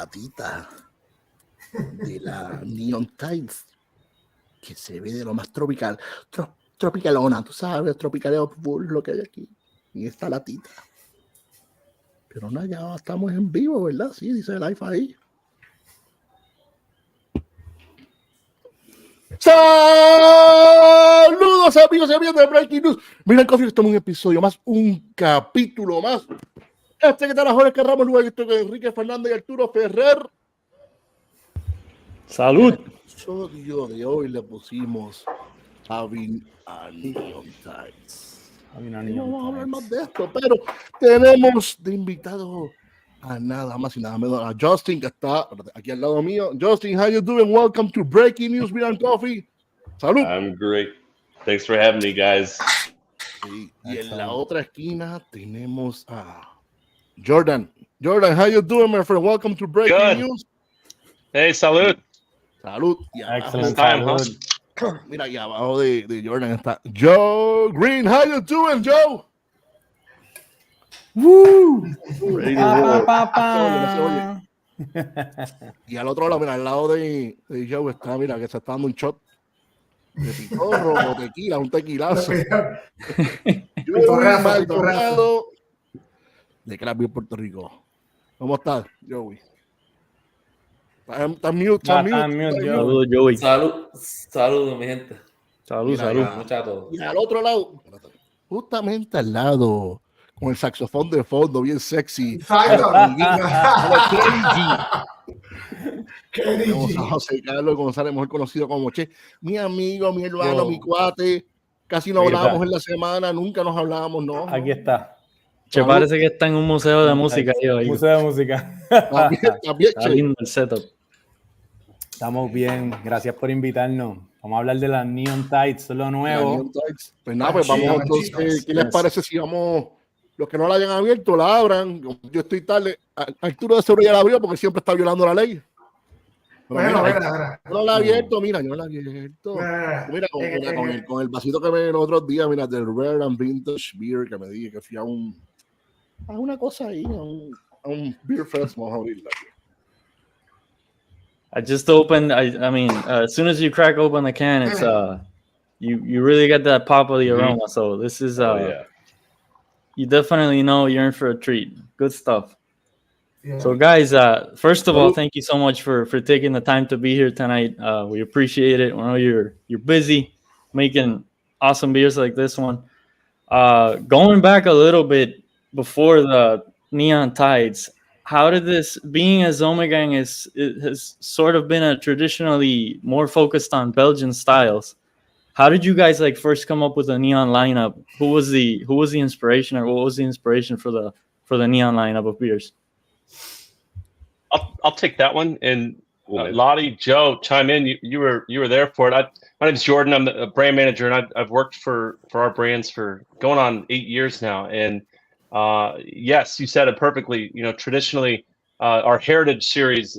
latita de la Neon Tides, que se ve de lo más tropical, tropicalona, tú sabes, tropicaleo full lo que hay aquí, en esta latita. Pero no, ya estamos en vivo, ¿verdad? Sí, dice live ahí. Saludos amigos y amigas de Breaking News. Mira, Coffee, estamos en un episodio más, un capítulo más. Que tal, Jorge Ramos, luego estoy con Enrique Fernández y Arturo Ferrer. Salud. El episodio de hoy le pusimos Having a Neon Tides. No vamos a hablar más de esto, pero tenemos de invitado a nada más y nada menos a Justin, que está aquí al lado mío. Justin, how you doing? Welcome to Breaking News Beer and Coffee. Salud. I'm great. Thanks for having me, guys. Y en la otra esquina tenemos a Jordan. Jordan, how you doing, my friend? Welcome to Breaking Good. News. Hey, salud. Salud. Excellent. Salud. Mira, aquí abajo de Jordan está Joe Green. How you doing, Joe? Woo. Y al otro lado, mira, al lado de Joe está, mira, que se está dando un shot de pitorro o tequila, un tequilazo. Joey Maldonado de Craft Puerto Rico. ¿Cómo estás, Joey? ¿Estás mute? Saludos, Joey. Saludos, mi gente. Salud. Muchachos. Y al otro lado, justamente al lado, con el saxofón de fondo, bien sexy. Tenemos a José Carlos González, mejor conocido como Che. Mi amigo, mi hermano, mi cuate. Casi no hablábamos en la semana, nunca nos hablábamos, ¿no? Aquí está. Che, parece que está en un museo de música. Museo de música. Está lindo el setup. Estamos bien, gracias por invitarnos. Vamos a hablar de las Neon Tides, es lo nuevo. Pues nada, pues vamos entonces. ¿Qué les parece si vamos, los que no la hayan abierto, la abran? Yo estoy tarde. Arturo de seguro ya la abrió porque siempre está violando la ley. Bueno, mira. Yo no la he abierto, mira, yo no la he abierto. Mira, con el vasito que me dio los otros días, mira, del Rare and Vintage Beer, que me dije que fui a una cosa ahí, a un Beer Fest, vamos a abrirla. I just opened. I mean, as soon as you crack open the can, it's you really get that pop of the aroma. So this is you definitely know you're in for a treat. Good stuff. Yeah. So guys, first of all, thank you so much for taking the time to be here tonight. We appreciate it. I know you're busy making awesome beers like this one. Going back a little bit before the Neon Tides. How did this, being as Ommegang has sort of been a traditionally more focused on Belgian styles, how did you guys first come up with the neon lineup? Who was the inspiration, or what was the inspiration for the neon lineup of beers? I'll take that one, and Lottie, Joe, chime in. You were there for it. My name's Jordan. I'm the brand manager, and I've worked for our brands for going on 8 years now, and yes, you said it perfectly. You know, traditionally, our heritage series,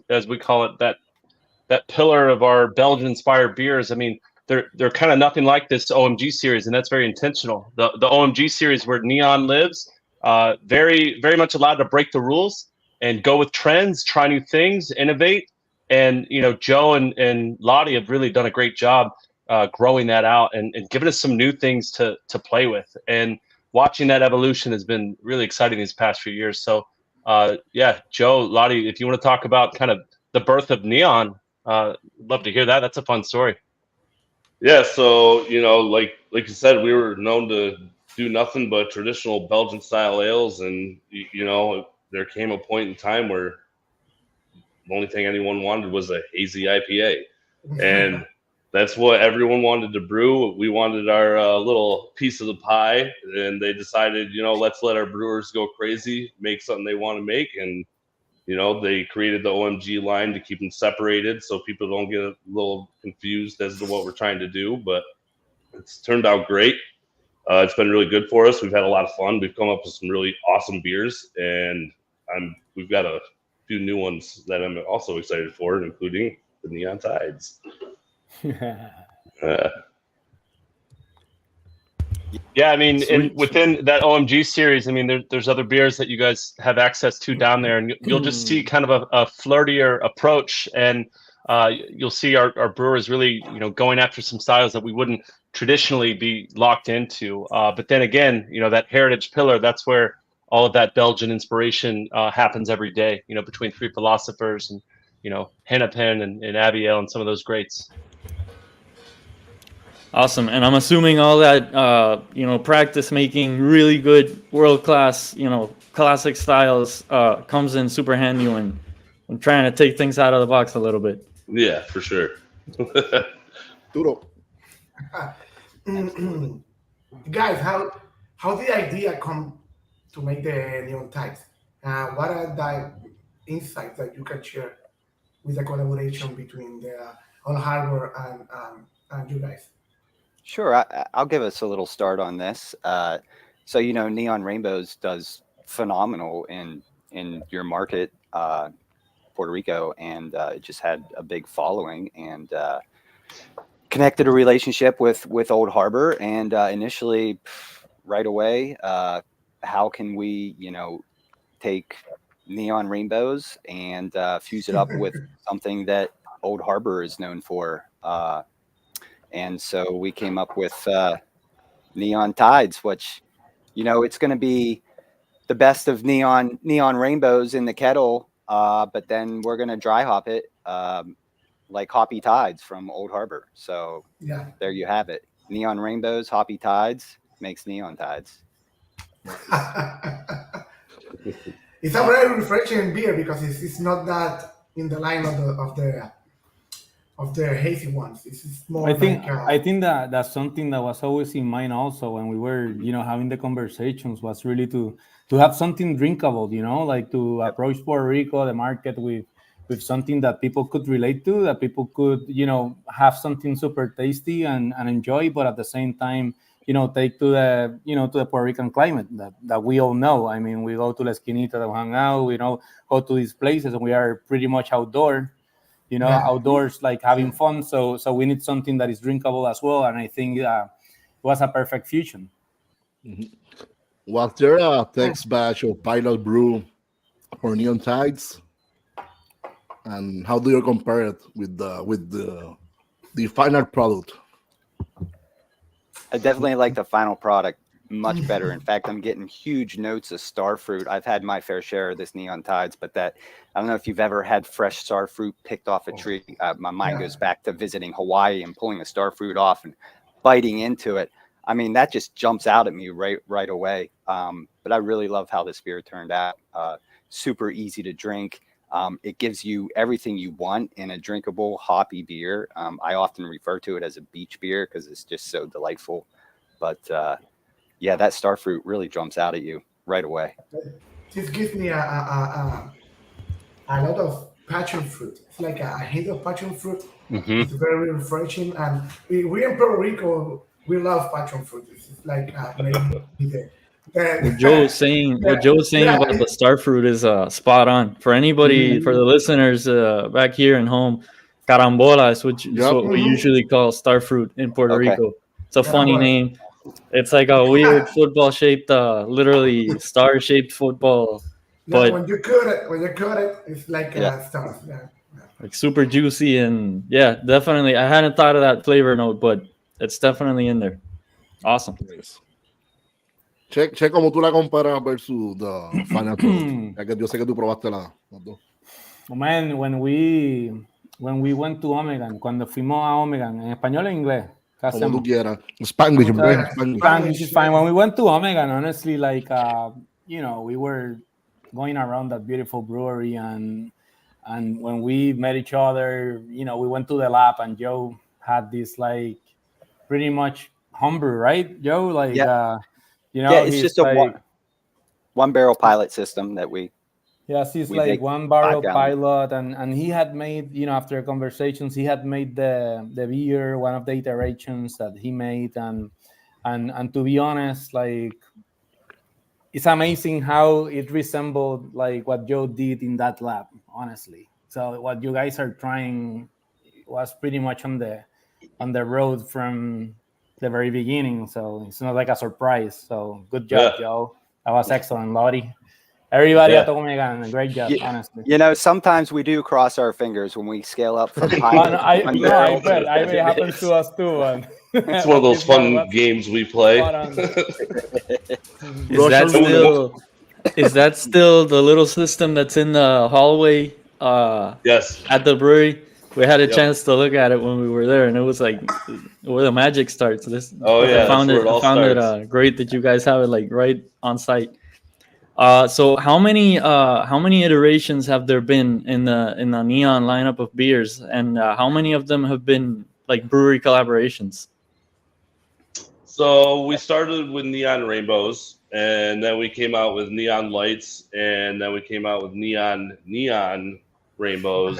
as we call it, that pillar of our Belgian-inspired beers. I mean, they're kind of nothing like this OMG series, and that's very intentional. The OMG series, where neon lives, very very much allowed to break the rules and go with trends, try new things, innovate. And you know, Joe and Lottie have really done a great job growing that out and giving us some new things to play with. And watching that evolution has been really exciting these past few years. So, yeah, Joe, Lottie, if you want to talk about kind of the birth of neon, love to hear that. That's a fun story. Yeah, so you know, like you said, we were known to do nothing but traditional Belgian style ales, and you know, there came a point in time where the only thing anyone wanted was a hazy IPA, and that's what everyone wanted to brew. We wanted our little piece of the pie, and they decided, you know, let's let our brewers go crazy, make something they want to make. And, you know, they created the OMG line to keep them separated so people don't get a little confused as to what we're trying to do. But it's turned out great. It's been really good for us. We've had a lot of fun. We've come up with some really awesome beers, and we've got a few new ones that I'm also excited for, including the Neon Tides. Yeah, I mean, within that OMG series, I mean, there's other beers that you guys have access to down there, and you'll just see kind of a flirtier approach, and you'll see our brewers really, going after some styles that we wouldn't traditionally be locked into. But then again, that heritage pillar, that's where all of that Belgian inspiration happens every day. Between Three Philosophers and Hennepin and Abiel and some of those greats. Awesome. And I'm assuming all that, practice making really good world-class, classic styles comes in super handy when trying to take things out of the box a little bit. Yeah, for sure. Duro. Guys, how did the idea come to make the Neon Tides? What are the insights that you can share with the collaboration between the Old Harbor and you guys? Sure, I'll give us a little start on this. So Neon Rainbows does phenomenal in your market, Puerto Rico, and it just had a big following and connected a relationship with Old Harbor. And initially, right away, how can we take Neon Rainbows and fuse it up with something that Old Harbor is known for? And so we came up with Neon Tides, which, it's going to be the best of neon rainbows in the kettle, but then we're going to dry hop it like Hoppy Tides from Old Harbor. So there you have it. Neon Rainbows, Hoppy Tides makes Neon Tides. It's a very refreshing beer because it's not that in the line of the hazy ones. It's more. I think that that's something that was always in mind also when we were having the conversations, was really to have something drinkable, like to approach Puerto Rico, the market, with something that people could relate to, that people could have something super tasty and enjoy, but at the same time take to the to the Puerto Rican climate that we all know. I mean, we go to La Esquinita to hang out, go to these places, and we are pretty much outdoor. Outdoors, like having fun. So we need something that is drinkable as well. And I think it was a perfect fusion. Mm-hmm. Was there a test batch of pilot brew for Neon Tides? And how do you compare it with the final product? I definitely like the final product much better. In fact, I'm getting huge notes of star fruit. I've had my fair share of this Neon Tides, but I don't know if you've ever had fresh star fruit picked off a tree. My mind goes back to visiting Hawaii and pulling a star fruit off and biting into it. I mean, that just jumps out at me right away. But I really love how this beer turned out. Super easy to drink. It gives you everything you want in a drinkable hoppy beer. I often refer to it as a beach beer because it's just so delightful. But yeah, that star fruit really jumps out at you right away. This gives me a lot of passion fruit. It's like a hint of passion fruit. Mm-hmm. It's very refreshing, and we in Puerto Rico, we love passion fruit. It's like what Joe was saying about the star fruit is spot on. For anybody, for the listeners back here and home, carambola is what we usually call star fruit in Puerto Rico. It's a funny name. It's like a weird football-shaped, literally star-shaped football. But when you cut it, it's like stars. Like super juicy and definitely. I hadn't thought of that flavor note, but it's definitely in there. Awesome. Check cómo tú la comparas versus the final product. Yo sé que tú probaste las dos. Man, when we went to Omegan, cuando fuimos a Omegan, en español o en inglés. Como tú quieras. Spanglish, Spanglish is fine. When we went to Omegan, honestly, like, we were going around that beautiful brewery, and when we met each other, we went to the lab, and Joe had this, like, pretty much homebrew, right, Joe? Like, it's just a one barrel pilot system that we. Yes, it's like one barrel pilot, and he had made, after conversations, he had made the beer, one of the iterations that he made, and to be honest, like, it's amazing how it resembled like what Joe did in that lab, honestly. So what you guys are trying was pretty much on the road from the very beginning, so it's not like a surprise. So good job, Joe. That was excellent, Lottie. Everybody at Omega, great job, honestly. You know, sometimes we do cross our fingers when we scale up from I bet it happens to us too. It's one of those fun games we play. Is that still the little system that's in the hallway? Yes. At the brewery, we had a chance to look at it when we were there, and it was like where the magic starts. I found it great that you guys have it like right on site. So how many iterations have there been in the Neon lineup of beers, and how many of them have been like brewery collaborations? So we started with Neon Rainbows, and then we came out with Neon Lights, and then we came out with Neon Rainbows.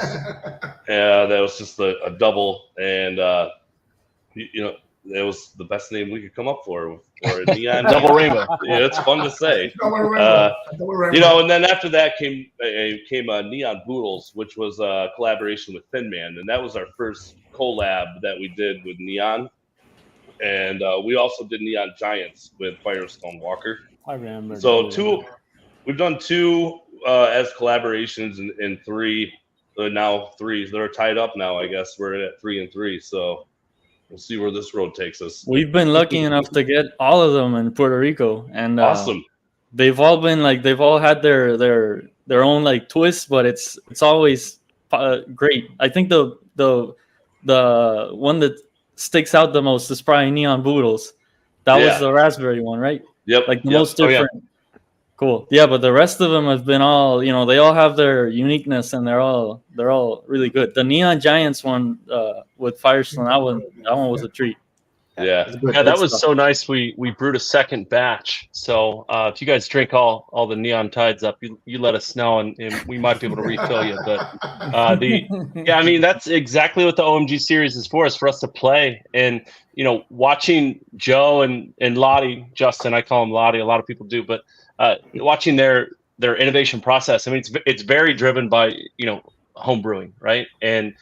That was just a double, and it was the best name we could come up for a Neon Double Rainbow. Yeah, it's fun to say. Double rainbow. And then after that came Neon Boodles, which was a collaboration with Thin Man, and that was our first collab that we did with Neon. And we also did Neon Giants with Firestone Walker. I remember. So we've done two as collaborations, and three. Now three. They're tied up now. I guess we're at 3 and 3. So we'll see where this road takes us. We've been lucky enough to get all of them in Puerto Rico, and awesome. They've all had their own like twists, but it's always great. I think the one that sticks out the most is probably Neon Boodles. That was the raspberry one, right? Yep. Like the most different. Oh, yeah. Cool. Yeah, but the rest of them have been all, they all have their uniqueness, and they're all really good. The Neon Giants one with Firestone, that one was a treat. Yeah, that was so nice. We brewed a second batch. So if you guys drink all the Neon Tides up, you let us know, and we might be able to refill you. But I mean, that's exactly what the OMG series is for us to play. And watching Joe and Lottie, Justin, I call him Lottie, a lot of people do, but watching their innovation process. I mean, it's very driven by home brewing, right? And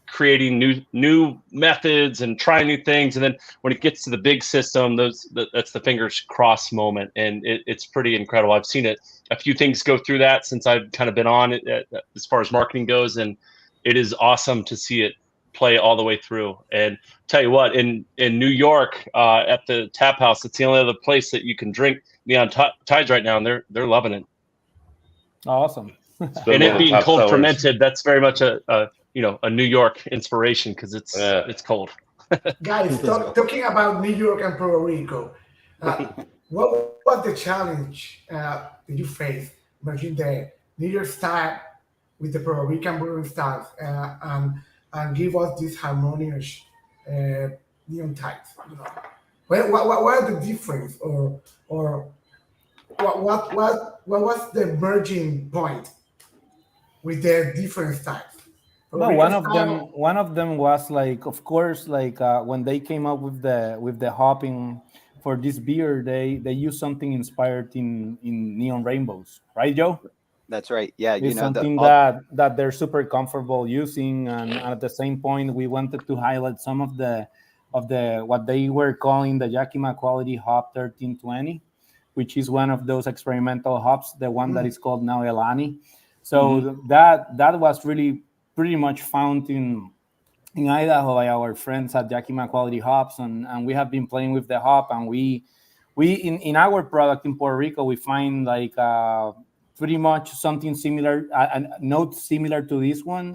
creating new methods and trying new things, and then when it gets to the big system, that's the fingers crossed moment, and it's pretty incredible. I've seen a few things go through that since I've kind of been on it as far as marketing goes, and it is awesome to see it play all the way through. And tell you what, in New York at the Tap House, it's the only other place that you can drink Neon Tides right now, and they're loving it. Awesome. And it being cold fermented, that's very much a New York inspiration, because it's cold. Guys, talking about New York and Puerto Rico, what was the challenge that you faced merging the New York style with the Puerto Rican brewing styles and give us this harmonious Neon Tides? What are the difference, or what was the merging point with the different styles? No, one of them was like, of course, like when they came up with the hopping for this beer, they used something inspired in Neon Rainbows, right, Joe? That's right. Yeah, it's something that they're super comfortable using, and at the same point, we wanted to highlight some of the what they were calling the Yakima Quality Hop 1320, which is one of those experimental hops, the one that is called now Elani. So that was really pretty much found in Idaho by our friends at Yakima Quality Hops, and we have been playing with the hop, and we in our product in Puerto Rico, we find like pretty much something similar, a note similar to this one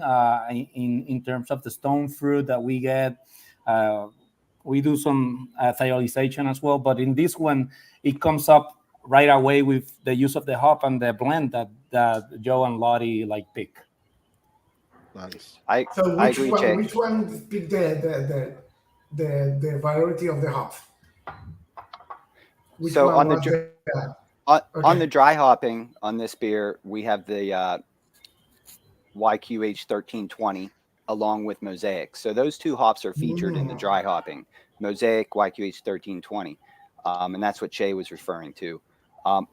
in terms of the stone fruit that we get. We do some thiolization as well, but in this one, it comes up right away with the use of the hop and the blend that Joe and Lottie pick. Nice. I agree, Jake. Which one pick the variety of the hops? So on the dry hopping on this beer, we have the YQH 1320 along with Mosaic. So those two hops are featured in the dry hopping, Mosaic, YQH 1320, and that's what Che was referring to.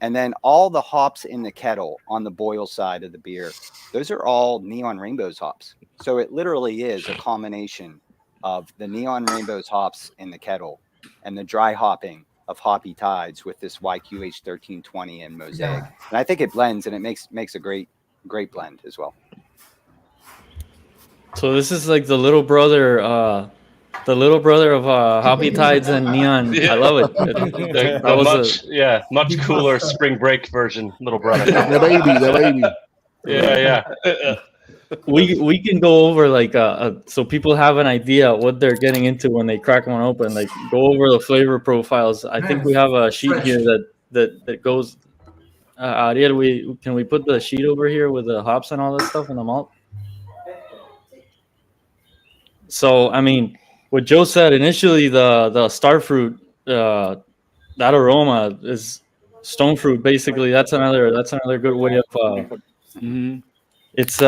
And then all the hops in the kettle on the boil side of the beer, those are all Neon Rainbows hops. So it literally is a combination of the Neon Rainbows hops in the kettle and the dry hopping of Hoppy Tides with this YQH 1320 and Mosaic. And I think it blends, and it makes a great blend as well. So this is like the little brother of Hoppy Tides and Neon. I love it. Much cooler spring break version, little brother. The baby. Yeah. We can go over like so people have an idea what they're getting into when they crack one open. Like go over the flavor profiles. I think we have a sheet here that goes. Ariel, can we put the sheet over here with the hops and all that stuff and the malt? So I mean, what Joe said initially, the starfruit, that aroma is stone fruit. Basically, that's another good way of. It's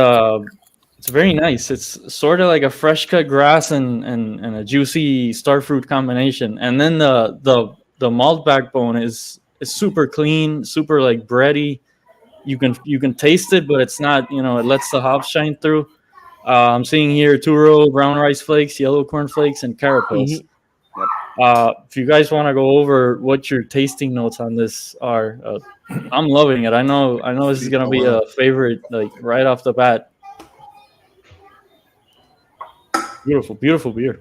very nice. It's sort of like a fresh cut grass and a juicy starfruit combination. And then the malt backbone is super clean, super like bready. You can taste it, but it's not, it lets the hops shine through. I'm seeing here Turo, brown rice flakes, yellow corn flakes, and carapils. If you guys want to go over what your tasting notes on this are, I'm loving it. I know this is gonna be a favorite, like right off the bat. Beautiful beer.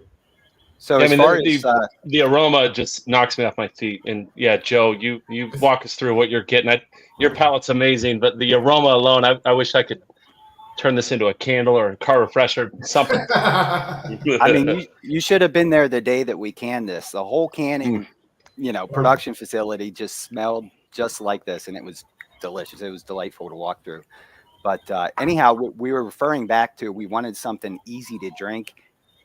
So the aroma just knocks me off my feet. And yeah, Joe, you walk us through what you're getting. Your palate's amazing, but the aroma alone, I wish I could turn this into a candle or a car refresher, something. I mean, you should have been there the day that we canned this. The whole canning, production facility just smelled just like this, and it was delicious. It was delightful to walk through. But anyhow, we were referring back to, we wanted something easy to drink,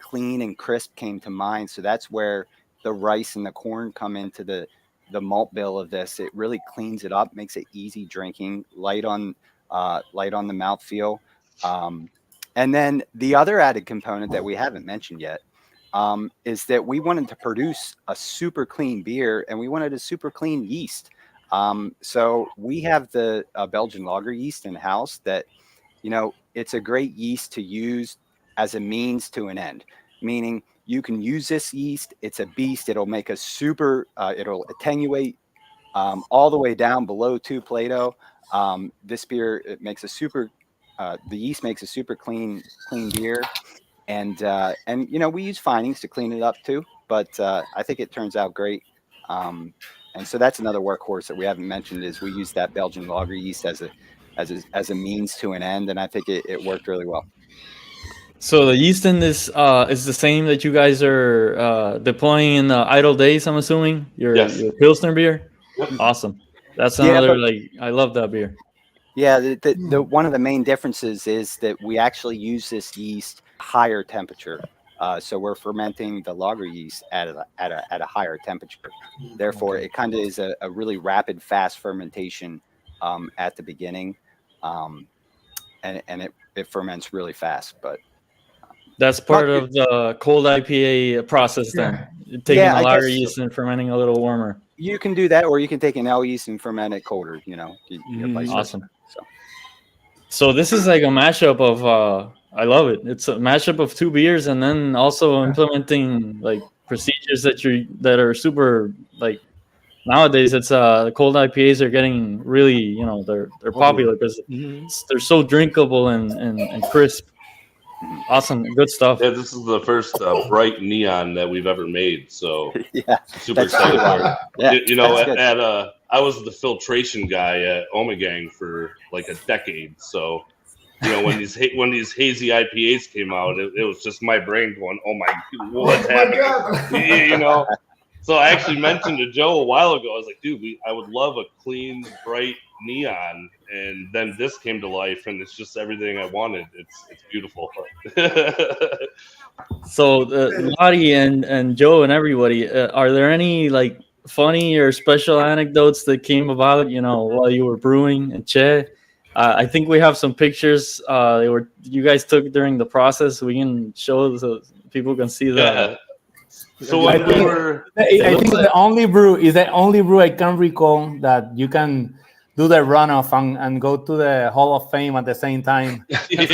clean and crisp came to mind. So that's where the rice and the corn come into the malt bill of this. It really cleans it up, makes it easy drinking, light on the mouthfeel. And then the other added component that we haven't mentioned yet is that we wanted to produce a super clean beer, and we wanted a super clean yeast. So we have the Belgian lager yeast in house that, it's a great yeast to use as a means to an end, meaning you can use this yeast. It's a beast. It'll make a super, it'll attenuate all the way down below 2 Plato. This beer, it makes a super, the yeast makes a super clean beer. And we use finings to clean it up too, but I think it turns out great. And so that's another workhorse that we haven't mentioned, is we use that Belgian lager yeast as a means to an end, and I think it worked really well. So the yeast in this is the same that you guys are deploying in the idle days, I'm assuming? Your Pilsner beer? Yep. Awesome. That's another, I love that beer. Yeah, the one of the main differences is that we actually use this yeast higher temperature. So we're fermenting the lager yeast at a higher temperature. Therefore, it kind of is a really rapid, fast fermentation at the beginning, and it ferments really fast. But that's part of the cold IPA process, then. Taking the lager yeast and fermenting a little warmer. You can do that, or you can take an Ale yeast and ferment it colder. Awesome. So this is like a mashup of. I love it. It's a mashup of 2 beers, and then also implementing like procedures that are super, like, nowadays. It's cold IPAs are getting really, they're popular because they're so drinkable and crisp. Awesome, good stuff. Yeah, this is the first bright neon that we've ever made, so super excited for it. Yeah, I was the filtration guy at Omegang for like a decade, so. When these hazy IPAs came out, it was just my brain going, "Oh my, what's happening?" So I actually mentioned to Joe a while ago. I was like, "Dude, I would love a clean, bright neon," and then this came to life, and it's just everything I wanted. It's beautiful. So, Lottie and Joe and everybody, are there any like funny or special anecdotes that came about, while you were brewing and Che? I think we have some pictures you guys took during the process. We can show so people can see that. Yeah. So I think the only brew I can recall that you can do the runoff and go to the Hall of Fame at the same time. It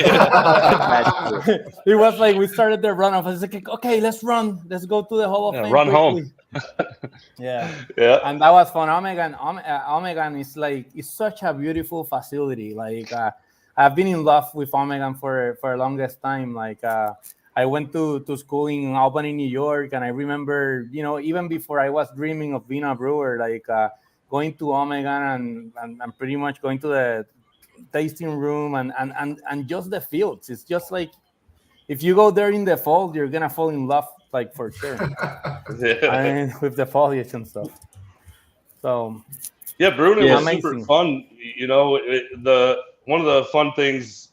was like we started the runoff. I was like, okay, let's run. Let's go to the Hall of Fame. Run quickly. home. Yeah. Yeah. And that was fun. Omegan is like, it's such a beautiful facility. Like I've been in love with Omegan for the longest time. Like I went to school in Albany, New York, and I remember, even before I was dreaming of being a brewer, like going to Omegan and pretty much going to the tasting room and just the fields. It's just like, if you go there in the fall, you're gonna fall in love, like for sure. With the foliage and stuff. So yeah, brewing was amazing. super fun. One of the fun things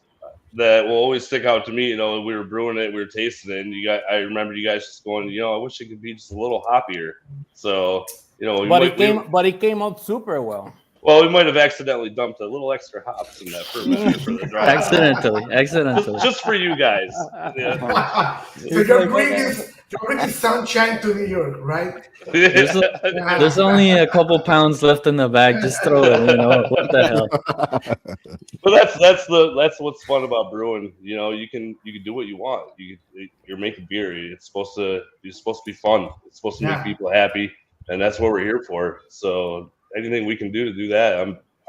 that will always stick out to me, we were brewing it, we were tasting it, and I remember you guys just going, I wish it could be just a little hoppier. So, but it came out super well. Well, we might have accidentally dumped a little extra hops in that fermentation for the dry. Accidentally. Just for you guys. Yeah. So you're bringing sunshine to New York, right? There's only a couple pounds left in the bag. Just throw it. What the hell? But that's what's fun about brewing. You can do what you want. You're making beer. It's supposed to be fun. It's supposed to make people happy, and that's what we're here for. So anything we can do to do that,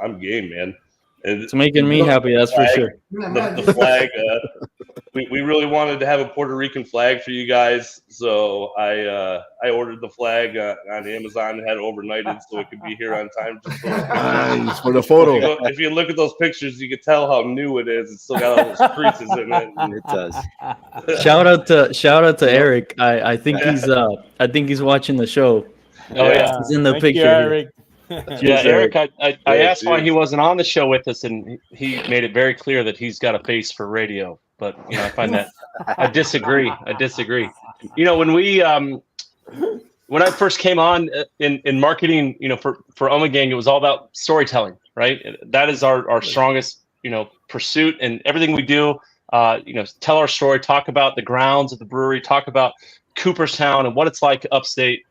I'm game, man. And it's making me happy, that's for sure. The flag, we really wanted to have a Puerto Rican flag for you guys, so I ordered the flag on Amazon and had it overnighted so it could be here on time. Nice for the photo. If you look at those pictures, you can tell how new it is. It's still got all those creases in it. It does. Shout out to Eric. I think he's watching the show. Oh yeah, he's in the Thank picture. You, Eric. Yeah, Eric, I asked why he wasn't on the show with us, and he made it very clear that he's got a face for radio. But I find that I disagree. When when I first came on in marketing, for Omegang, it was all about storytelling, right? That is our strongest pursuit, and everything we do, tell our story, talk about the grounds of the brewery, talk about Cooperstown and what it's like upstate.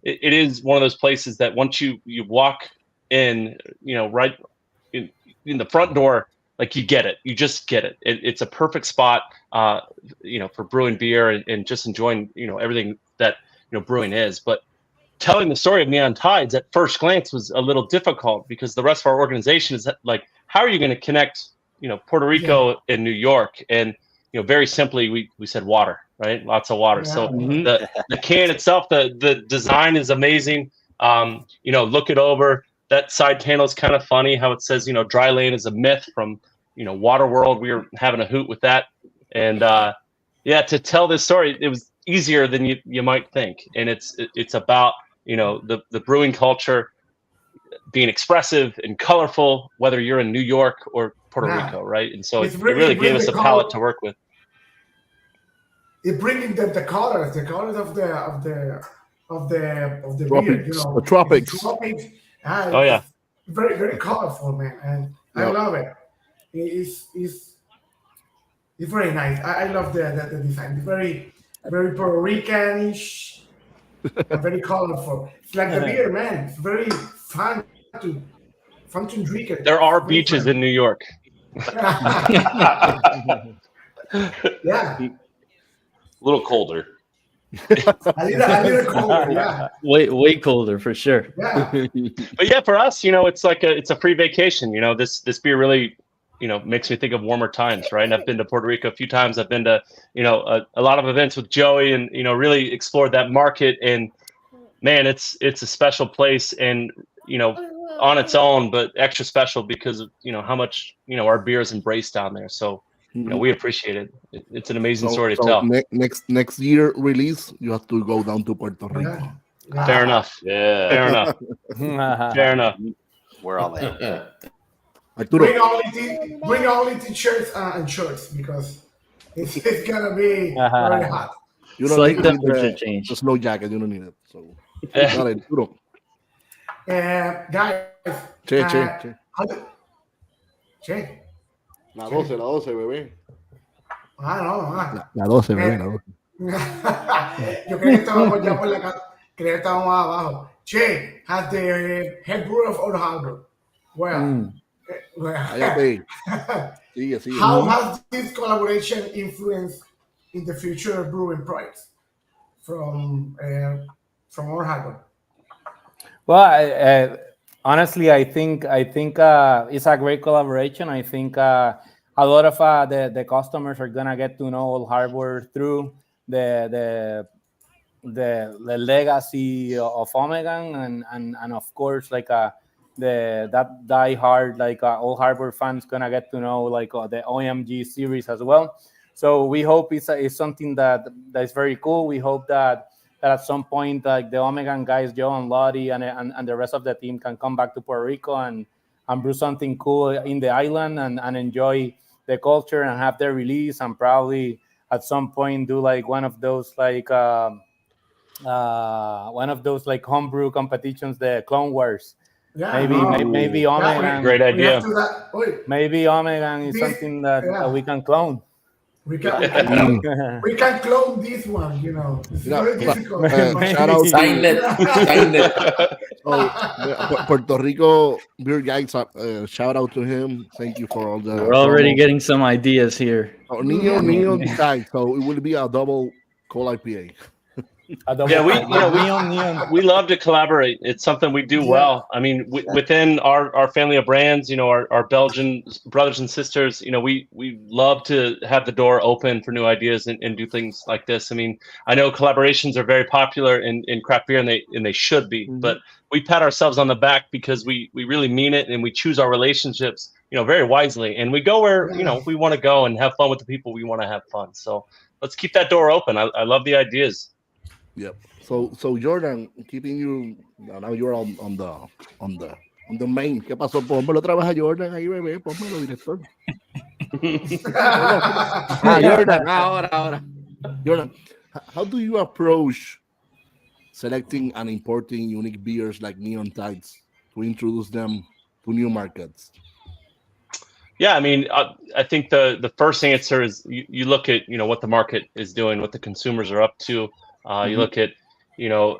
It is one of those places that once you walk in, right in the front door, like you get it. You just get it. It's a perfect spot, for brewing beer and just enjoying, everything that brewing is. But telling the story of Neon Tides at first glance was a little difficult because the rest of our organization is like, how are you going to connect, Puerto Rico and New York? And very simply, we said water. Right, lots of water. Yeah. So the can itself, the design is amazing. Look it over. That side panel is kind of funny. How it says, dry lane is a myth from Water World. We were having a hoot with that, and to tell this story, it was easier than you might think. And it's about the brewing culture being expressive and colorful, whether you're in New York or Puerto Rico, right? And so it really gave us a palette to work with. It bringing the colors of the tropics, beer, the tropics. Oh yeah, very very colorful, man, and I love it. It's very nice. I love the design. It's very very Puerto Rican-ish, and very colorful. It's like the beer, man. It's very fun to drink it. There are beaches in New York. Yeah. A little colder. a little colder, yeah. Way colder for sure. Yeah. But yeah, for us, it's like it's a free vacation. This beer really, makes me think of warmer times, right? And I've been to Puerto Rico a few times. I've been to, a lot of events with Joey, and really explored that market. And man, it's a special place, and on its own, but extra special because of how much our beer is embraced down there. So. We appreciate it. It's an amazing story to tell. Next year release, you have to go down to Puerto Rico. Yeah. Fair enough. Yeah. Fair enough. Fair enough. We're all in. Bring only t-shirts and shorts because it's gonna be very hot. You don't Slight need temperature change. the snow jacket. You don't need it. So, guys. Che. La 12, bebé. No. La 12, bebé. Yo creía que estábamos ya creía que estábamos abajo. Che, has the head brewer of Old Harbor. Well, Cállate. Sigue, sigue. how has this collaboration influenced in the future brewing products from Old Harbor? Well, honestly, I think it's a great collaboration. I think a lot of the customers are gonna get to know Old Harbor through the legacy of Omegan, and of course, like that die-hard Old Harbor fans gonna get to know the OMG series as well. So we hope it's something that is very cool. We hope that at some point, like the Omegan guys, Joe and Lottie, and the rest of the team can come back to Puerto Rico and brew something cool in the island and enjoy the culture and have their release, and probably at some point do like one of those homebrew competitions, the Clone Wars. Yeah, Maybe Omegan. Great idea. Maybe Omegan is something that we can clone. We can clone this one, you know. It's very difficult. Shout out Sign it. Puerto Rico beer guys. Shout out to him. Thank you for all the. We're already getting some ideas here. Neon decides, so it will be a double cold IPA. Yeah, we love to collaborate. It's something we do well. I mean, within our family of brands, you know, our Belgian brothers and sisters, you know, we love to have the door open for new ideas and do things like this. I mean, I know collaborations are very popular in craft beer, and they should be, but we pat ourselves on the back because we really mean it, and we choose our relationships, you know, very wisely, and we go where, you know, we want to go and have fun with the people we want to have fun. So let's keep that door open. I love the ideas. Yep. So Jordan, keeping you now, you're on the main. ¿Qué pasó? Pónmelo otra vez a Jordan ahí, bebé. Pónmelo, director. Jordan, ahora. Jordan, how do you approach selecting and importing unique beers like Neon Tides to introduce them to new markets? Yeah, I mean, I think the first answer is you look at, you know, what the market is doing, what the consumers are up to. You look at, you know,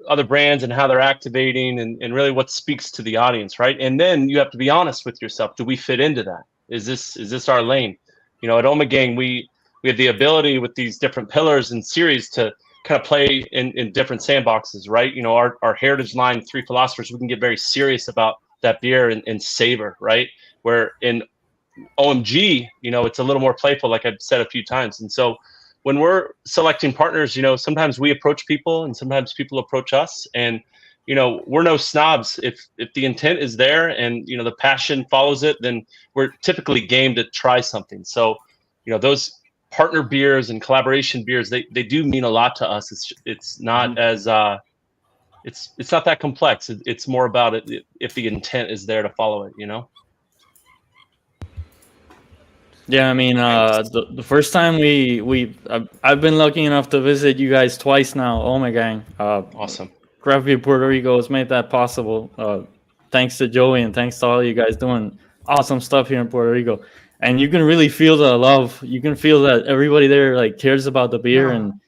other brands and how they're activating, and really what speaks to the audience, right? And then you have to be honest with yourself. Do we fit into that? Is this our lane? You know, at Omegang, we have the ability with these different pillars and series to kind of play in different sandboxes, right? You know, our heritage line, Three Philosophers, we can get very serious about that beer and savor, right? Where in OMG, you know, it's a little more playful, like I've said a few times. And so when we're selecting partners, you know, sometimes we approach people and sometimes people approach us, and, you know, we're no snobs. If the intent is there and, you know, the passion follows it, then we're typically game to try something. So, you know, those partner beers and collaboration beers, they do mean a lot to us. It's not as it's not that complex. It's more about it if the intent is there to follow it, you know. Yeah, I mean, the first time I've been lucky enough to visit you guys twice now. Omegang. Awesome. Craft Beer Puerto Rico has made that possible. Thanks to Joey and thanks to all you guys doing awesome stuff here in Puerto Rico. And you can really feel the love. You can feel that everybody there like cares about the beer. And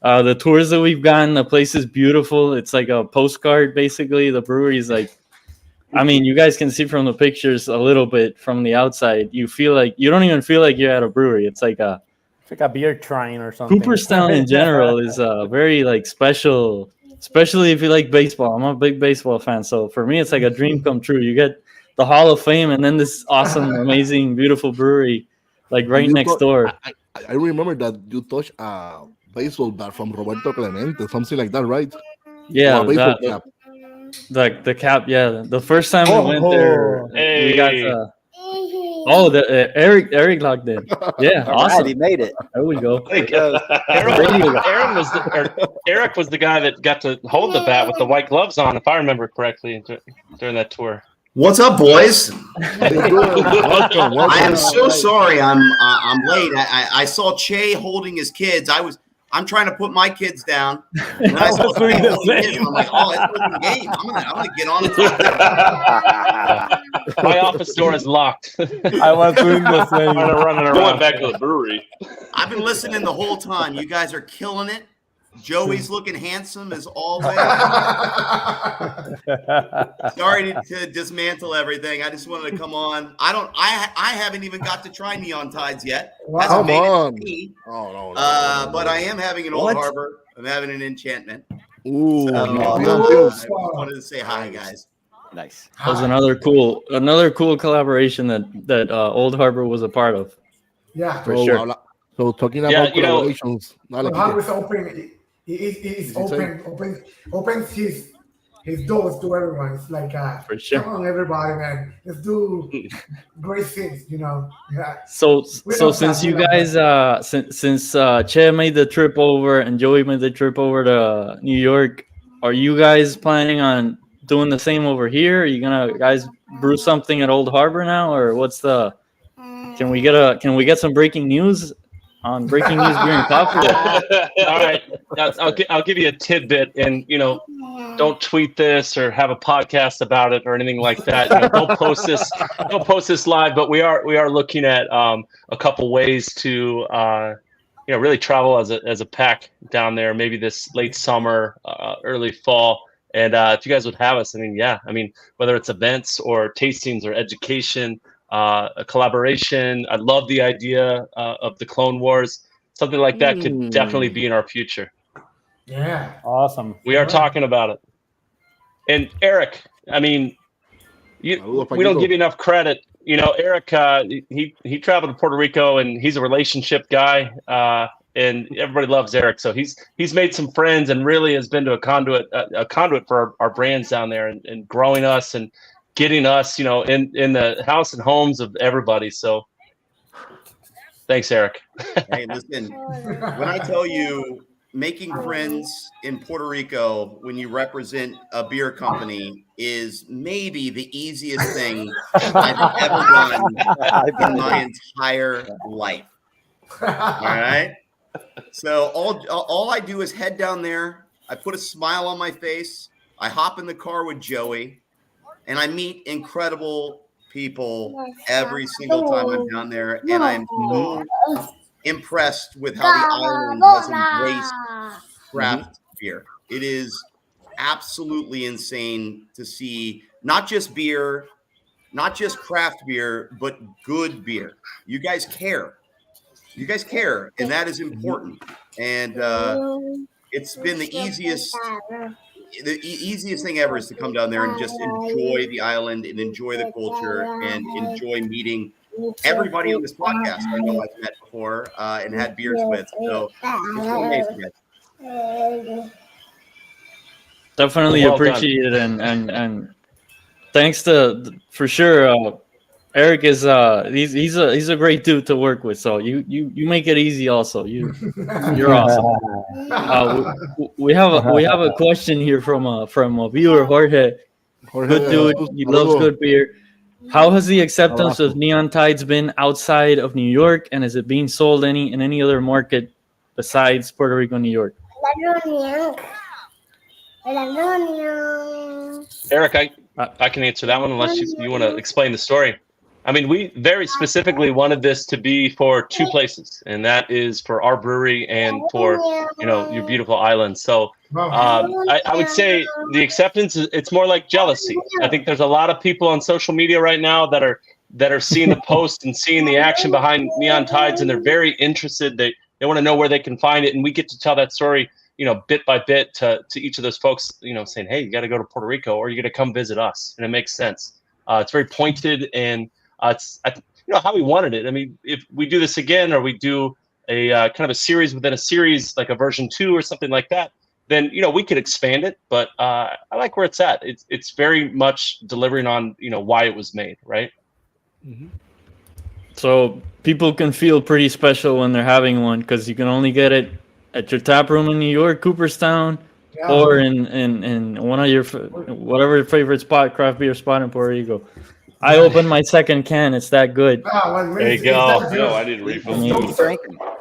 the tours that we've gotten, the place is beautiful. It's like a postcard, basically. The brewery is like, I mean, you guys can see from the pictures a little bit from the outside. You feel like you don't even feel like you're at a brewery. It's like a beer shrine or something. Cooperstown in general is very like special, especially if you like baseball. I'm a big baseball fan, so for me, it's like a dream come true. You get the Hall of Fame, and then this awesome, amazing, beautiful brewery, like right next door. I remember that you touched a baseball bat from Roberto Clemente, something like that, right? Yeah, the cap. Yeah, the first time we went there, we got Eric logged in. Yeah, awesome. Right, he made it. There we go. Eric was the guy that got to hold the bat with the white gloves on, if I remember correctly, during that tour. What's up, boys? Welcome. I am so sorry. I'm late. I saw Che holding his kids. I'm trying to put my kids down. And I saw Che holding his. I'm like, oh, it's open game. I'm gonna get on it. My office door is locked. I was doing the same. Going back to the brewery. I've been listening the whole time. You guys are killing it. Joey's looking handsome as always. Sorry to dismantle everything. I just wanted to come on. I haven't even got to try Neon Tides yet. Wow. Come on. No. But I am having an Old Harbor. I'm having an Enchantment. Ooh. I wanted to say hi, guys. Nice. That was another cool collaboration that Old Harbor was a part of. Yeah, for sure. So talking about collaborations, Old Harbor's open. He's opens his doors to everyone. It's like for sure. Come on, everybody, man. Let's do great things, you know. Yeah. So since you guys since Che made the trip over and Joey made the trip over to New York, are you guys planning on doing the same over here? Are you gonna guys brew something at Old Harbor now, or what's the? Can we get some breaking news on Breaking News Beer and Coffee? All right, I'll give you a tidbit, and don't tweet this or have a podcast about it or anything like that. Don't post this live. But we are looking at a couple ways to really travel as a pack down there. Maybe this late summer, early fall. And if you guys would have us, whether it's events or tastings or education. A collaboration. I love the idea of the Clone Wars. Something like that could definitely be in our future. Yeah, awesome. We are talking about it. And Eric, we don't give you enough credit. Eric, he traveled to Puerto Rico, and he's a relationship guy, and everybody loves Eric. So he's made some friends and really has been to a conduit for our brands down there and growing us and getting us, in the house and homes of everybody. So thanks, Eric. Hey, listen, when I tell you making friends in Puerto Rico when you represent a beer company is maybe the easiest thing I've ever done in my entire life. All right. So all I do is head down there. I put a smile on my face. I hop in the car with Joey. And I meet incredible people every single time I'm down there. And I'm so impressed with how the island has embraced craft beer. It is absolutely insane to see not just beer, not just craft beer, but good beer. You guys care. And that is important. And it's been the easiest thing ever is to come down there and just enjoy the island and enjoy the culture and enjoy meeting everybody on this podcast I know I've met before and had beers with. So it's amazing. Definitely appreciate it, and thanks to for sure. Eric is he's a great dude to work with. So you make it easy. Also, you're awesome. We have a question here from a viewer, Jorge. Good dude. He loves good beer. How has the acceptance of Neon Tides been outside of New York, and is it being sold in any other market besides Puerto Rico, New York? Eric, I can answer that one unless you want to explain the story. We very specifically wanted this to be for two places, and that is for our brewery and for your beautiful island. So I would say the acceptance it's more like jealousy. I think there's a lot of people on social media right now that are seeing the post and seeing the action behind Neon Tides, and they're very interested. They want to know where they can find it, and we get to tell that story bit by bit to each of those folks, saying, hey, you got to go to Puerto Rico or you're going to come visit us, and it makes sense. It's very pointed, and it's how we wanted it. If we do this again, or we do a kind of a series within a series, like a version 2 or something like that, then we could expand it. But I like where it's at. It's very much delivering on why it was made, right? Mm-hmm. So people can feel pretty special when they're having one, because you can only get it at your tap room in New York, Cooperstown, or in one of your whatever your favorite craft beer spot in Puerto Rico. I opened my second can. It's that good. There you go. No, I need a refill.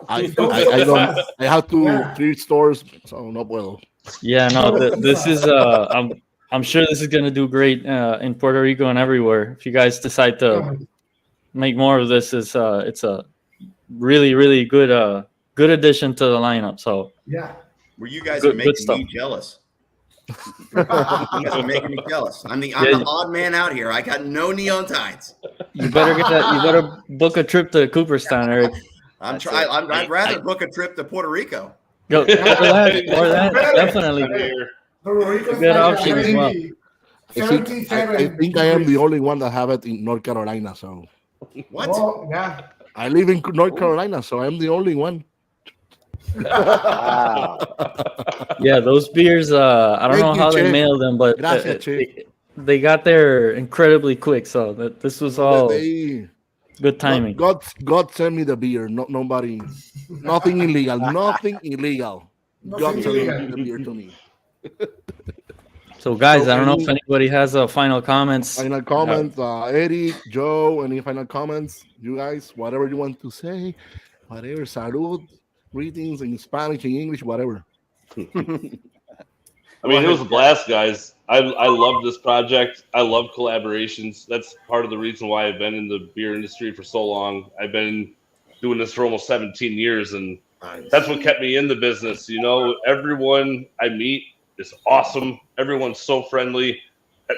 I have 3 stores, so no puedo. Yeah, no. This is I'm sure this is gonna do great in Puerto Rico and everywhere. If you guys decide to make more of this, it's a really, really good addition to the lineup. So Where you guys Good- are good making stuff. me jealous. You guys are making me jealous. I'm the odd man out here. I got no neon tides. You better book a trip to Cooperstown, Eric. I'm trying. I'd rather book a trip to Puerto Rico. Go or that definitely. Good option as well. I think I am the only one that have it in North Carolina. So What? Oh, yeah. I live in North Carolina, so I'm the only one. Wow. Yeah, those beers. I don't Thank know you, how they Che. mailed them, but Gracias, Che. they got there incredibly quick. So this was all good timing. God sent me the beer. Nothing illegal. Nothing illegal. God sent the beer to me. So guys, I don't know if anybody has final comments. Final comments, Eddie, Joe, any final comments? You guys, whatever you want to say, whatever. Salud, greetings in Spanish, in English, whatever. I mean, it was a blast, guys. I love this project. I love collaborations. That's part of the reason why I've been in the beer industry for so long. I've been doing this for almost 17 years, and that's what kept me in the business. You know, everyone I meet is awesome. Everyone's so friendly.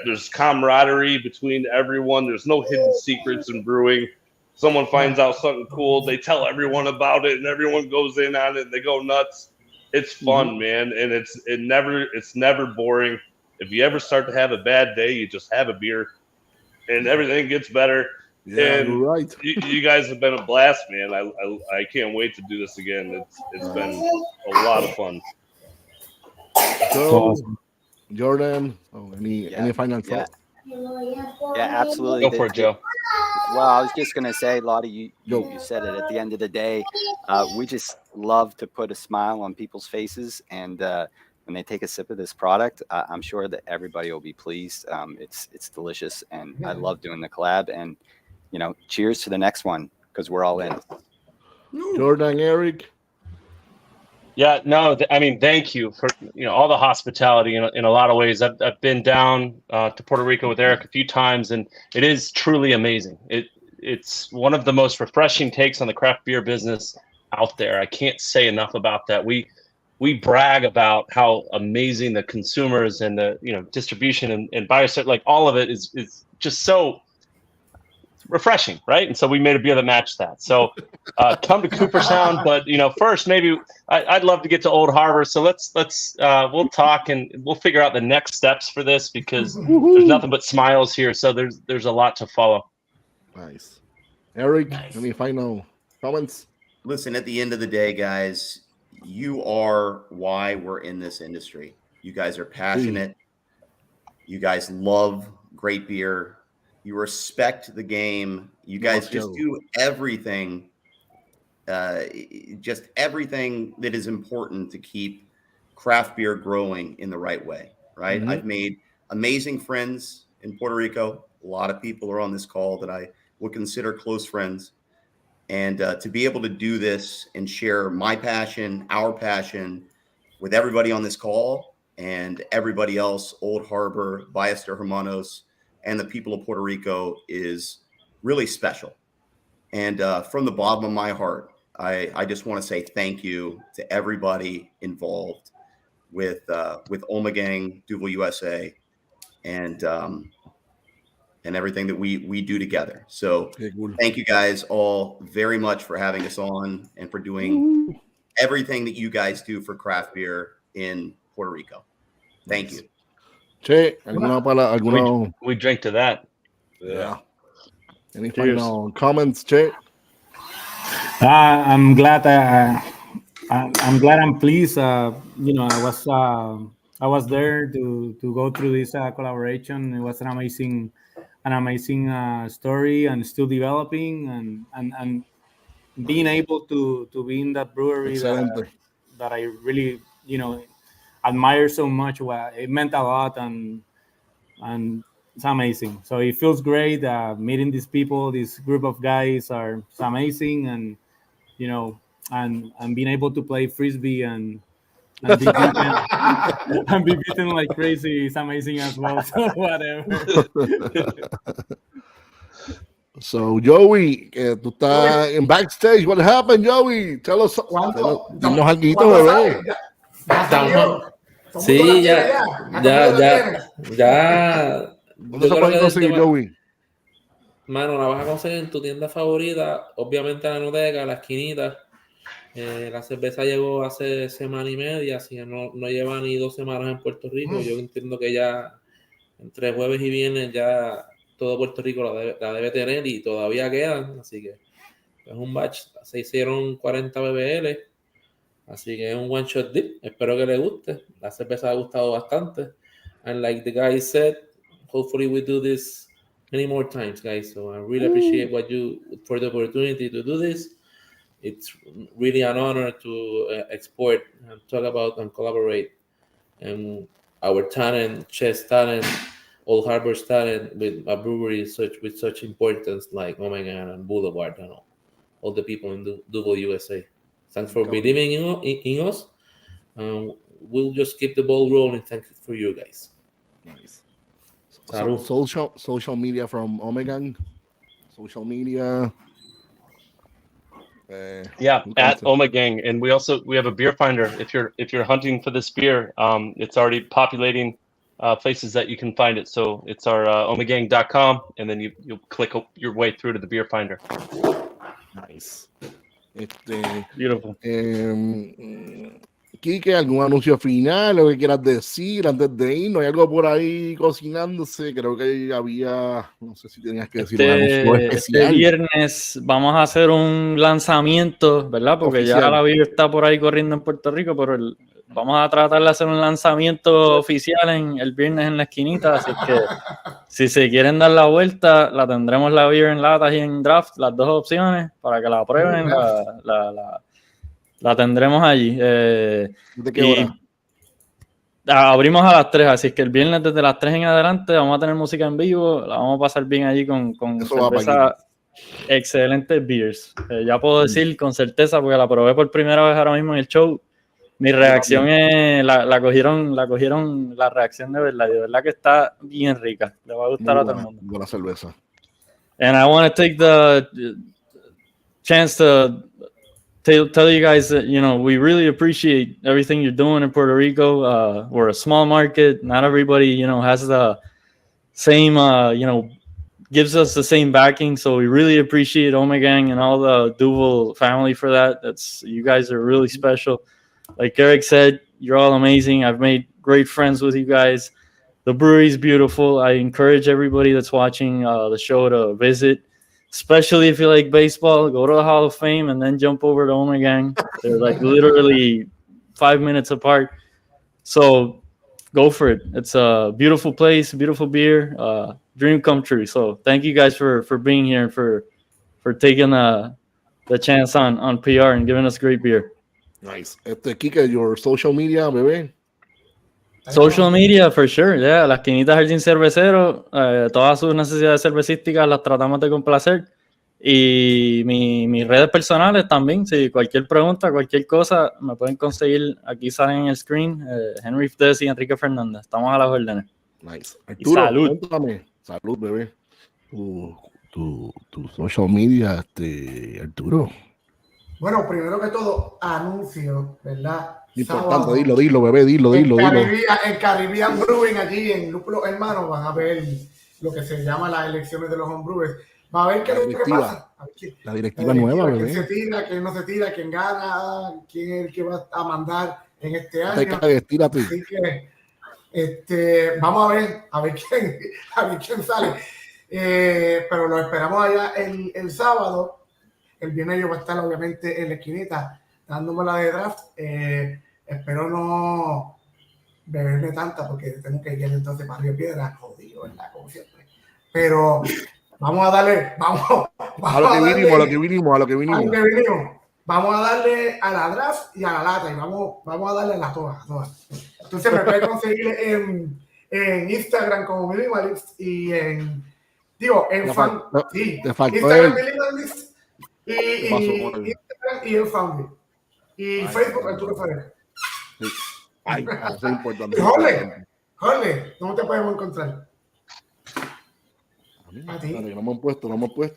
There's camaraderie between everyone. There's no hidden secrets in brewing. Someone finds out something cool, they tell everyone about it, and everyone goes in on it, and they go nuts. It's fun, man, and it's never boring. If you ever start to have a bad day, you just have a beer, and everything gets better. Yeah, and you're right. you guys have been a blast, man. I can't wait to do this again. It's been a lot of fun. So, Jordan, any final thoughts? Yeah, absolutely. Go for it, Joe. Well, I was just gonna say, Lottie, you said it. At the end of the day, we just love to put a smile on people's faces, and when they take a sip of this product, I'm sure that everybody will be pleased. It's delicious, and I love doing the collab. And cheers to the next one, because we're all in. Jordan, Eric. Yeah, no, I mean, thank you for all the hospitality in a lot of ways. I've been down to Puerto Rico with Eric a few times, and it is truly amazing. It's one of the most refreshing takes on the craft beer business out there. I can't say enough about that. We brag about how amazing the consumers and the distribution and buyers, like all of it is just so refreshing, right? And so we made a beer that matched that. So come to Cooperstown, but first maybe I'd love to get to Old Harbor. So let's we'll talk and we'll figure out the next steps for this, because there's nothing but smiles here. So there's a lot to follow. Nice. Eric, any final comments? Listen, at the end of the day, guys, you are why we're in this industry. You guys are passionate. You guys love great beer. You respect the game. You guys just do everything, just everything that is important to keep craft beer growing in the right way, right? I've made amazing friends in Puerto Rico. A lot of people are on this call that I would consider close friends. And to be able to do this and share my passion, our passion with everybody on this call and everybody else, Old Harbor, Valles de Hermanos, and the people of Puerto Rico is really special. And from the bottom of my heart, I just want to say thank you to everybody involved with Ommegang, Duvel USA, and everything that we do together. So thank you guys all very much for having us on and for doing everything that you guys do for craft beer in Puerto Rico. Thank you. Che, alguna... We drink to that. Yeah. Any final comments, Che? I'm glad. I'm glad. I'm pleased. I was there to go through this collaboration. It was an amazing story, and still developing, and being able to be in that brewery that I really admire so much. It meant a lot, and it's amazing. So it feels great meeting these people. This group of guys are amazing, and and being able to play frisbee and be beaten, and be beaten like crazy is amazing as well. So whatever. So Joey, tú estás en backstage. What happened, Joey? Tell us. Dinos algo, bebé. Sí, ya. ¿Dónde se pueden conseguir, Joey? Mano, la vas a conseguir en tu tienda favorita, obviamente en la Enoteca, la esquinita. La cerveza llegó hace semana y media, así que no lleva ni 2 semanas en Puerto Rico. Yo entiendo que ya entre jueves y viernes ya todo Puerto Rico la debe tener y todavía quedan, así que es un batch. Se hicieron 40 BBL, así que es un one shot dip. Espero que les guste. La cerveza ha gustado bastante. And like the guy said, hopefully we do this many more times, guys. So I really appreciate for the opportunity to do this. It's really an honor to export and talk about and collaborate and our talent, chess talent, Old Harbor's talent with a brewery with such importance like Omega and Boulevard and all the people in Duvel USA. Thanks for believing in us. We'll just keep the ball rolling. Thank you for you guys. Nice. Social media from Omega. Social media. At Omegang, and we have a beer finder. If you're hunting for this beer, it's already populating places that you can find it. So it's our omegang.com, and then you'll click your way through to the beer finder. Nice. Beautiful. Quique, ¿algún anuncio final, lo que quieras decir antes de irnos? ¿Hay algo por ahí cocinándose? Creo que había, no sé si tenías que decir un anuncio especial. Este viernes vamos a hacer un lanzamiento, ¿verdad? Porque oficial. Ya la vida está por ahí corriendo en Puerto Rico, pero vamos a tratar de hacer un lanzamiento oficial el viernes en la esquinita, así que si se quieren dar la vuelta, la tendremos la beer en latas y en draft, las dos opciones, para que la prueben, la tendremos allí. ¿De qué hora? Abrimos a las 3, así que el viernes desde las 3 en adelante vamos a tener música en vivo, la vamos a pasar bien allí con cerveza, excelentes beers. Ya puedo decir con certeza, porque la probé por primera vez ahora mismo en el show. Mi reacción es, la cogieron la reacción de verdad que está bien rica. Le va a gustar a todo el mundo. Buena cerveza. And I want to take the chance to tell you guys that, we really appreciate everything you're doing in Puerto Rico. We're a small market. Not everybody, has the same, gives us the same backing. So we really appreciate Omegang and all the Duvel family for that. You guys are really special. Like Eric said, you're all amazing. I've made great friends with you guys. The brewery's beautiful. I encourage everybody that's watching the show to visit. Especially if you like baseball, go to the Hall of Fame and then jump over to Omegang. They're like literally 5 minutes apart. So go for it. It's a beautiful place, beautiful beer, dream come true. So thank you guys for being here and for taking the chance on PR and giving us great beer. Nice. Kike, your social media, bebé. Social media, for sure, yeah. La Esquinita Jardín Cervecero, todas sus necesidades cervecísticas las tratamos de complacer. Y mis redes personales también, si cualquier pregunta, cualquier cosa, me pueden conseguir, aquí salen en el screen, Henry Fdes y Enrique Fernández. Estamos a las órdenes. Nice. Arturo, salud. Cuéntame. Salud, bebé. Tu social media, Arturo. Bueno, primero que todo, anuncio, ¿verdad? Importante, Sábado, dilo, bebé, dilo. En Caribbean Brewing, allí en Lúpulo Hermanos, van a ver lo que se llama las elecciones de los homebrewers. Va a ver qué es lo que pasa. La directiva nueva, bebé. ¿Quién se tira, quién no se tira, quién gana, quién es el que va a mandar en este año? Tírate. Así que vamos a ver quién sale. Pero lo esperamos allá el sábado. El viernes yo voy a estar obviamente en la esquinita dándome la de draft. Espero no beberme tanta porque tengo que ir entonces para Río Piedra, jodido, ¿verdad? Como siempre. Pero vamos a darle, a lo que vinimos. Vamos a darle a la draft y a la lata y vamos a darle a las todas. Entonces me pueden conseguir en Instagram como Minimalist y en fan. Sí, Instagram Minimalist y Instagram y el Foundry. Y Facebook, Arturo Ferrer. Sí. Eso es importante. Y Jorge, ¿cómo te podemos encontrar? A ti. Espérate, que no me han puesto.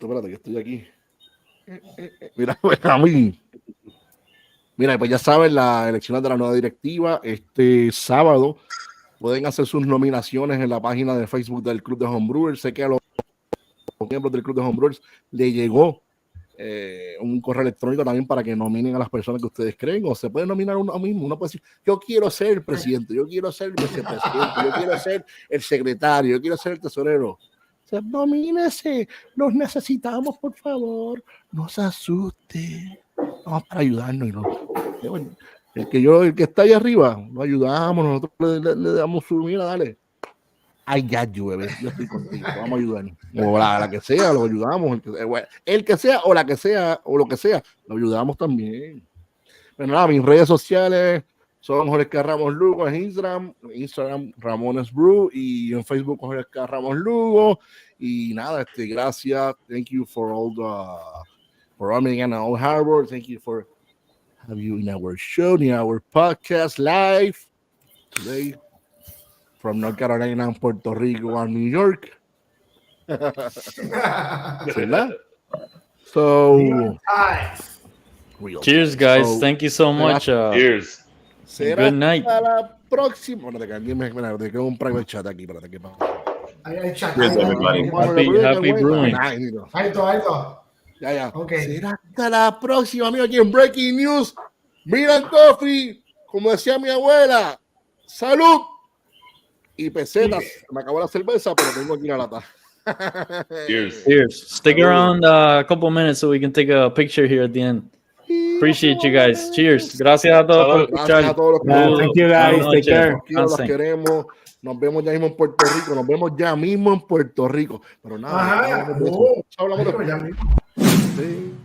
Espérate, que estoy aquí. Mira, a mí. Mira, pues ya saben, las elecciones de la nueva directiva este sábado pueden hacer sus nominaciones en la página de Facebook del Club de Homebrewers. Sé que a los miembros del Club de Homebrewers le llegó un correo electrónico también para que nominen a las personas que ustedes creen, o se puede nominar uno mismo. Uno puede decir, yo quiero ser el presidente, yo quiero ser el vicepresidente, yo quiero ser el secretario, yo quiero ser el tesorero. O sea, nomínese, los necesitamos, por favor, no se asuste, vamos para ayudarnos. Y no. El que está ahí arriba, lo ayudamos, nosotros le damos su mira, dale. Ay, ya llueve, yo estoy contigo, vamos a ayudar. O la que sea, lo ayudamos. El que sea, o la que sea, o lo que sea, lo ayudamos también. Pero nada, mis redes sociales son Jorge K. Ramos Lugo en Instagram Ramones Brew, y en Facebook Jorge K. Ramos Lugo. Y nada, gracias. Thank you for all running in Old Harbor. Thank you for having you in our show, in our podcast live today. From North Carolina and Puerto Rico and New York. So, cheers, guys. So, thank you so much. Cheers. Good night. Hasta la próxima. Bueno, te quedo un private chat aquí. Espérate, ¿qué pasa? Happy brewing. Alto. Ya. Okay. Será hasta la próxima, amigo, aquí en Breaking News. Miran Coffee, como decía mi abuela. ¡Salud! Y pesetas. Me acabó la cerveza, pero tengo aquí la lata. Cheers. Stick around a couple minutes so we can take a picture here at the end. Appreciate you guys. Cheers. Gracias a todos. Gracias a todos. Thank you guys. Take care. Los queremos. Nos vemos ya mismo en Puerto Rico. Pero nada. Hablamos después. Sí.